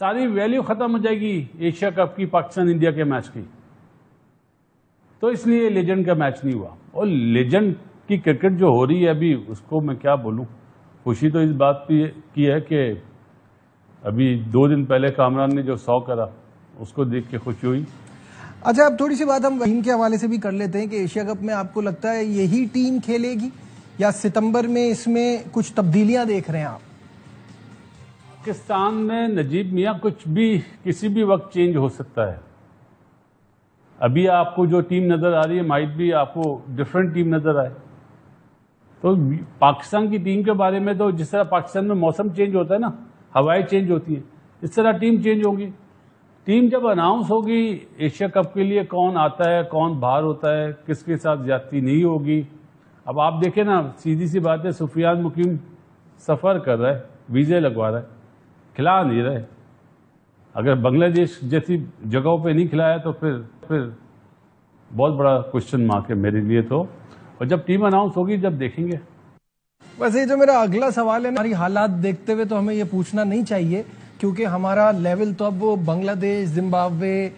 ساری ویلیو ختم ہو جائے گی ایشیا کپ کی، پاکستان انڈیا کے میچ کی. تو اس لیے لیجنڈ کا میچ نہیں ہوا. اور لیجنڈ کی کرکٹ جو ہو رہی ہے ابھی، اس کو میں کیا بولوں. خوشی تو اس بات کی ہے کہ ابھی 2 دن پہلے کامران نے جو 100 کرا، اس کو دیکھ کے خوشی ہوئی. اچھا، اب تھوڑی سی بات ہم ٹیم کے حوالے سے بھی کر لیتے ہیں کہ ایشیا کپ میں آپ کو لگتا ہے یہی ٹیم کھیلے گی یا ستمبر میں اس میں کچھ تبدیلیاں دیکھ رہے ہیں آپ؟ پاکستان میں نجیب میاں کچھ بھی کسی بھی وقت چینج ہو سکتا ہے. ابھی آپ کو جو ٹیم نظر آ رہی ہے مائٹ بھی آپ کو ڈفرینٹ ٹیم نظر آئے. تو پاکستان کی ٹیم کے بارے میں تو جس طرح پاکستان میں موسم چینج ہوتا ہے نا، ہوائیں چینج ہوتی ہیں، اس طرح ٹیم چینج ہوگی. ٹیم جب اناؤنس ہوگی ایشیا کپ کے لیے کون آتا ہے کون باہر ہوتا ہے، کس کے ساتھ زیادتی نہیں ہوگی. اب آپ دیکھیں نا، سیدھی سی بات ہے، سفیان مقیم سفر کر رہا ہے، ویزے لگوا رہا ہے، کھلا نہیں رہے. اگر بنگلہ دیش جیسی جگہوں پہ نہیں کھلایا تو پھر بہت بڑا کوشچن مارک ہے میرے لیے. تو اور جب ٹیم اناؤنس ہوگی جب دیکھیں گے. ویسے جو میرا اگلا سوال ہے، ہماری حالات دیکھتے ہوئے تو ہمیں یہ پوچھنا نہیں چاہیے، کیونکہ ہمارا لیول تو اب وہ بنگلہ دیش، زمبابوے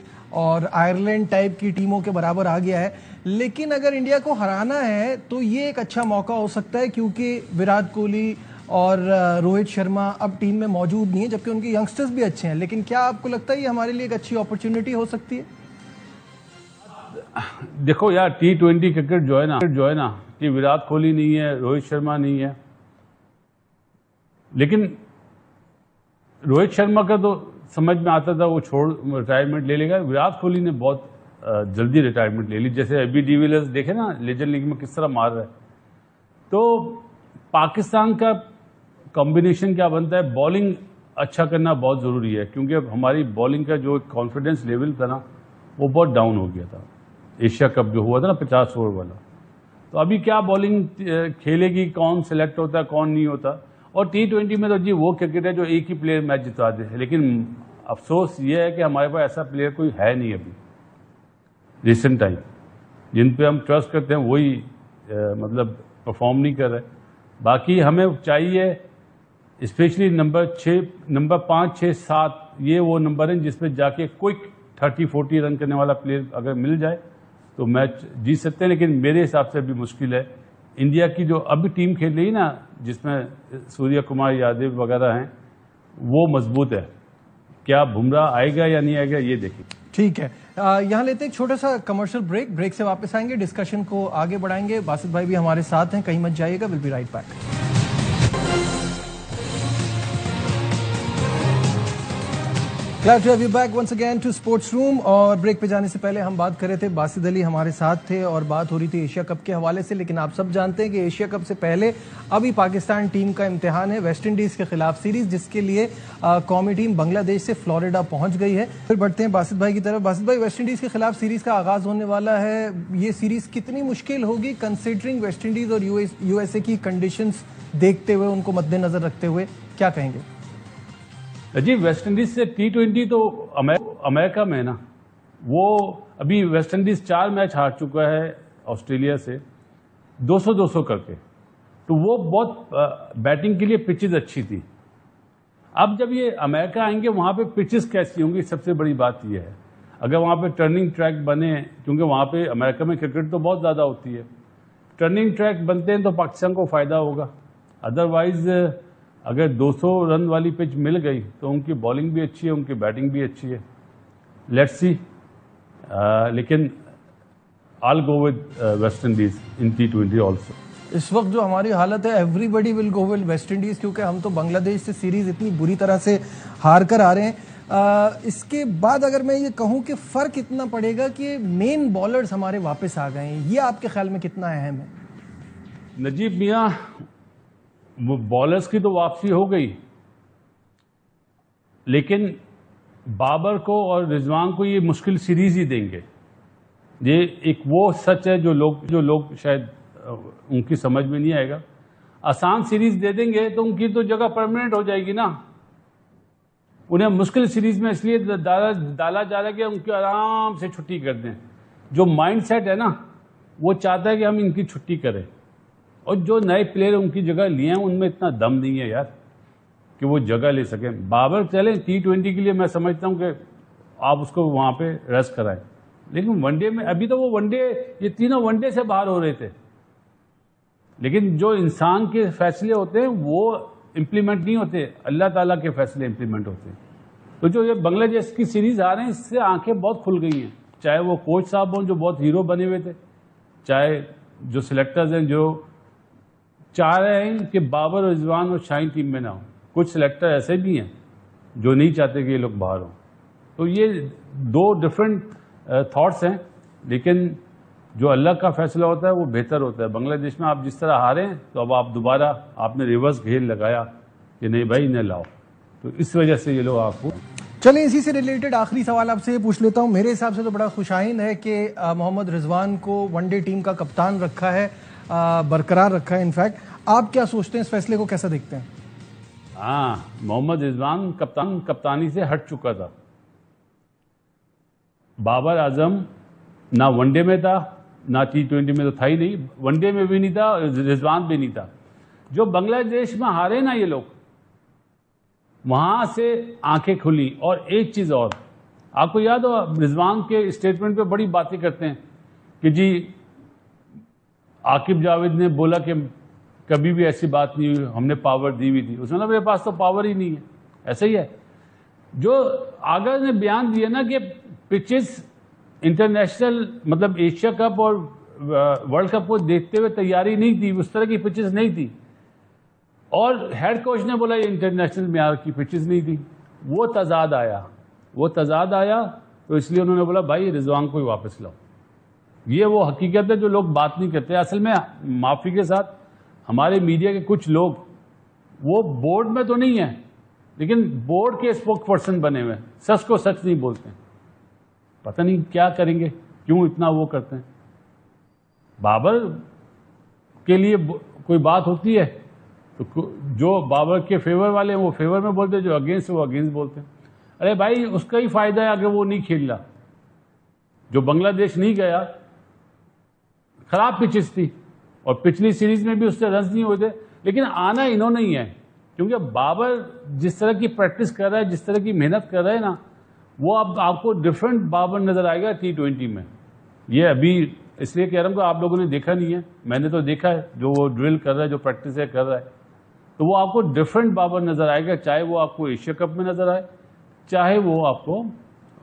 اور آئرلینڈ ٹائپ کی ٹیموں کے برابر آ گیا ہے. لیکن اگر انڈیا کو ہرانا ہے تو یہ ایک اچھا موقع ہو سکتا ہے، کیونکہ وراٹ کوہلی اور روہت شرما اب ٹیم میں موجود نہیں ہیں، جبکہ ان کے ینگسٹرز بھی اچھے ہیں. لیکن کیا آپ کو لگتا ہے یہ ہمارے لیے ایک اچھی اپرچونٹی ہو سکتی ہے؟ دیکھو یار، T20 کرکٹ جو ہے نا کہ وراٹ کوہلی نہیں ہے، روہت شرما نہیں ہے. لیکن روہت شرما کا تو سمجھ میں آتا تھا وہ ریٹائرمنٹ لے لے گا. وراٹ کوہلی نے بہت جلدی ریٹائرمنٹ لے لی. جیسے ابھی ڈی ویلیئرز دیکھے نا لیجنڈ لیگ میں کس طرح مار رہا ہے. تو پاکستان کا کمبینیشن کیا بنتا ہے؟ بالنگ اچھا کرنا بہت ضروری ہے، کیونکہ اب ہماری بالنگ کا جو کانفیڈنس لیول تھا نا وہ بہت ڈاؤن ہو گیا تھا. ایشیا کپ جو ہوا تھا نا 50 اوور والا، تو ابھی کیا بالنگ کھیلے گی، کون سلیکٹ ہوتا ہے کون نہیں ہوتا. اور T20 میں تو جی وہ کرکٹ ہے جو ایک ہی پلیئر میچ جتا دے. لیکن افسوس یہ ہے کہ ہمارے پاس ایسا پلیئر کوئی ہے نہیں ابھی ریسنٹ ٹائم. جن پہ ہم ٹرسٹ کرتے ہیں وہی مطلب پرفارم نہیں کر رہے. باقی ہمیں چاہیے اسپیشلی نمبر 5، 6، 7 یہ وہ نمبر ہیں جس پہ جا کے کوئک 30-40 رن کرنے والا پلیئر اگر مل جائے تو میچ جیت سکتے ہیں. لیکن میرے حساب سے بھی مشکل ہے. انڈیا کی جو ابھی ٹیم کھیل رہی ہے نا، جس میں سوریہ کمار یادو وغیرہ ہیں، وہ مضبوط ہے. کیا بمراہ آئے گا یا نہیں آئے گا یہ دیکھیں. ٹھیک ہے، یہاں لیتے ہیں ایک چھوٹا سا کمرشل بریک سے واپس آئیں گے، ڈسکشن کو آگے بڑھائیں گے. باسط بھائی بھی ہمارے ساتھ ہیں، کہیں مت جائیے گا. Will be right back. Glad to have you back once again to Sports Room. اور بریک پہ جانے سے پہلے ہم بات کر رہے تھے، باسط علی ہمارے ساتھ تھے اور بات ہو رہی تھی ایشیا کپ کے حوالے سے. لیکن آپ سب جانتے ہیں کہ ایشیا کپ سے پہلے ابھی پاکستان ٹیم کا امتحان ہے ویسٹ انڈیز کے خلاف سیریز، جس کے لیے قومی ٹیم بنگلہ دیش سے فلوریڈا پہنچ گئی ہے. پھر بڑھتے ہیں باسط بھائی کی طرف. باسط بھائی، ویسٹ انڈیز کے خلاف سیریز کا آغاز ہونے والا ہے. یہ سیریز کتنی مشکل ہوگی کنسیڈرنگ ویسٹ انڈیز اور یو ایس اے کی کنڈیشنز دیکھتے ہوئے، ان کو مد نظر رکھتے ہوئے کیا کہیں گے؟ جی، ویسٹ انڈیز سے T20 تو امریکہ میں نا، وہ ابھی ویسٹ انڈیز 4 میچ ہار چکا ہے آسٹریلیا سے 200 کر کے. تو وہ بہت بیٹنگ کے لیے پچز اچھی تھی. اب جب یہ امریکہ آئیں گے وہاں پہ پچز کیسی ہوں گی، سب سے بڑی بات یہ ہے. اگر وہاں پہ ٹرننگ ٹریک بنے، کیونکہ وہاں پہ امریکہ میں کرکٹ تو بہت زیادہ ہوتی ہے، ٹرننگ ٹریک بنتے ہیں تو پاکستان کو فائدہ ہوگا. ادروائز اگر 200 رن والی پچ مل گئی تو ان کی بالنگ بھی اچھی ہے، ان کی بیٹنگ بھی اچھی ہے. Let's see. لیکن all go with West Indies in T20 also. اس وقت جو ہماری حالت ہے، everybody will go with West Indies, کیونکہ ہم تو بنگلہ دیش سے سیریز اتنی بری طرح سے ہار کر آ رہے ہیں. اس کے بعد اگر میں یہ کہوں کہ فرق اتنا پڑے گا کہ مین بالرز ہمارے واپس آ گئے ہیں، یہ آپ کے خیال میں کتنا اہم ہے؟ نجیب میاں، بالرز کی تو واپسی ہو گئی، لیکن بابر کو اور رضوان کو یہ مشکل سیریز ہی دیں گے. یہ ایک وہ سچ ہے جو لوگ شاید ان کی سمجھ میں نہیں آئے گا. آسان سیریز دے دیں گے تو ان کی تو جگہ پرماننٹ ہو جائے گی نا. انہیں مشکل سیریز میں اس لیے ڈالا جا رہا ہے کہ ان کی آرام سے چھٹی کر دیں. جو مائنڈ سیٹ ہے نا وہ چاہتا ہے کہ ہم ان کی چھٹی کریں. اور جو نئے پلیئر ان کی جگہ لیے ہیں ان میں اتنا دم نہیں ہے یار. کہ وہ جگہ لے سکیں. بابر چلیں T20 کے لیے میں سمجھتا ہوں کہ آپ اس کو وہاں پہ ریسٹ کرائیں, لیکن ون ڈے میں ابھی تو وہ ون ڈے, یہ تینوں ون ڈے سے باہر ہو رہے تھے, لیکن جو انسان کے فیصلے ہوتے ہیں وہ امپلیمنٹ نہیں ہوتے, اللہ تعالیٰ کے فیصلے امپلیمنٹ ہوتے ہیں. تو جو یہ بنگلہ دیش کی سیریز آ رہے ہیں اس سے آنکھیں بہت کھل گئی ہیں, چاہے وہ کوچ صاحب ہوں جو بہت ہیرو بنے ہوئے تھے, چاہے جو سلیکٹرز ہیں جو چاہ رہے ہیں کہ بابر, رضوان اور شاہین ٹیم میں نہ ہوں. کچھ سلیکٹر ایسے بھی ہیں جو نہیں چاہتے کہ یہ لوگ باہر ہوں. تو یہ دو ڈفرینٹ تھاٹس ہیں, لیکن جو اللہ کا فیصلہ ہوتا ہے وہ بہتر ہوتا ہے. بنگلہ دیش میں آپ جس طرح ہارے ہیں تو اب آپ دوبارہ آپ نے ریورس گھیر لگایا کہ نہیں بھائی انہیں لاؤ, تو اس وجہ سے یہ لوگ آپ کو. چلیں اسی سے ریلیٹڈ آخری سوال آپ سے پوچھ لیتا ہوں. میرے حساب سے تو بڑا خوشائند ہے کہ محمد رضوان کو ون ڈے ٹیم کا کپتان رکھا ہے, برقرار رکھا ہے. انفیکٹ آپ کیا سوچتے ہیں, اس فیصلے کو کیسا دیکھتے ہیں؟ ہاں, محمد رضوان کپتانی سے ہٹ چکا تھا. بابر اعظم نہ ون ڈے میں تھا نہ T20 میں, تو تھا ہی نہیں, ون ڈے میں بھی نہیں تھا, رضوان بھی نہیں تھا. جو بنگلہ دیش میں ہارے نا یہ لوگ, وہاں سے آنکھیں کھلی. اور ایک چیز اور, آپ کو یاد ہو رضوان کے اسٹیٹمنٹ پہ بڑی باتیں کرتے ہیں کہ جی عاقب جاوید نے بولا کہ کبھی بھی ایسی بات نہیں ہوئی, ہم نے پاور دی ہوئی تھی. اس میں میرے پاس تو پاور ہی نہیں ہے. ایسا ہی ہے جو آگر نے بیان دیا نا کہ پچز انٹرنیشنل مطلب ایشیا کپ اور ورلڈ کپ کو دیکھتے ہوئے تیاری نہیں تھی, اس طرح کی پچز نہیں تھی. اور ہیڈ کوچ نے بولا یہ انٹرنیشنل معیار کی پچز نہیں تھی. وہ تضاد آیا تو اس لیے انہوں نے بولا بھائی رضوان کو ہی واپس لاؤ. یہ وہ حقیقت ہے جو لوگ بات نہیں کرتے. اصل میں معافی کے ساتھ ہمارے میڈیا کے کچھ لوگ وہ بورڈ میں تو نہیں ہیں, لیکن بورڈ کے اسپوک پرسن بنے ہوئے, سچ کو سچ نہیں بولتے. پتہ نہیں کیا کریں گے, کیوں اتنا وہ کرتے ہیں. بابر کے لیے کوئی بات ہوتی ہے تو جو بابر کے فیور والے ہیں وہ فیور میں بولتے ہیں, جو اگینسٹ وہ اگینسٹ بولتے ہیں. ارے بھائی اس کا ہی فائدہ ہے اگر وہ نہیں کھیل رہا. جو بنگلہ دیش نہیں گیا, خراب پچز تھی, اور پچھلی سیریز میں بھی اس سے رنز نہیں ہوئے تھے, لیکن آنا انہوں نے ہی ہے. کیونکہ بابر جس طرح کی پریکٹس کر رہا ہے, جس طرح کی محنت کر رہا ہے نا, وہ اب آپ کو ڈفرینٹ بابر نظر آئے گا T20 میں. یہ ابھی اس لیے کہہ رہا ہوں کہ آپ لوگوں نے دیکھا نہیں ہے, میں نے تو دیکھا ہے جو وہ ڈرل کر رہا ہے, جو پریکٹس کر رہا ہے, تو وہ آپ کو ڈفرینٹ بابر نظر آئے گا. چاہے وہ آپ کو ایشیا کپ میں نظر آئے, چاہے وہ آپ کو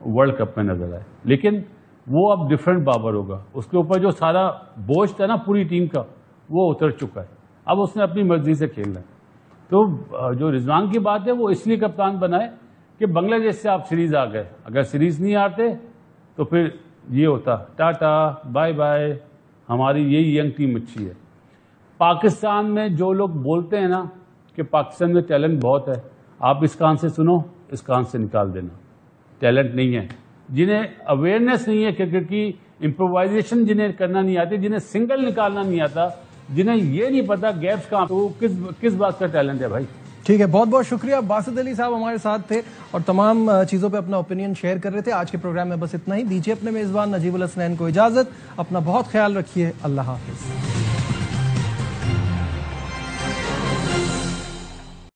ورلڈ کپ میں نظر آئے, لیکن وہ اب ڈفرینٹ بابر ہوگا. اس کے اوپر جو سارا بوجھ تھا نا پوری ٹیم کا, وہ اتر چکا ہے. اب اس نے اپنی مرضی سے کھیلنا ہے. تو جو رضوان کی بات ہے وہ اس لیے کپتان بنائے کہ بنگلہ دیش سے آپ سیریز آ گئے. اگر سیریز نہیں آتے تو پھر یہ ہوتا ٹاٹا بائے بائے, ہماری یہی ینگ ٹیم اچھی ہے. پاکستان میں جو لوگ بولتے ہیں نا کہ پاکستان میں ٹیلنٹ بہت ہے, آپ اس کان سے سنو, اس کان سے نکال دینا. ٹیلنٹ نہیں ہے. جنہیں اویئرنیس نہیں ہے کرکٹ کی, امپرووائزیشن جنہیں کرنا نہیں آتی, جنہیں سنگل نکالنا نہیں آتا, جنہیں یہ نہیں پتا گیپس کہاں, تو کس بات کا ٹیلنٹ ہے بھائی. ٹھیک ہے, بہت بہت شکریہ. باسط علی صاحب ہمارے ساتھ تھے اور تمام چیزوں پہ اپنا اوپینین شیئر کر رہے تھے. آج کے پروگرام میں بس اتنا ہی. دیجیے اپنے میزبان نجیب الحسنین کو اجازت. اپنا بہت خیال رکھیے. اللہ حافظ.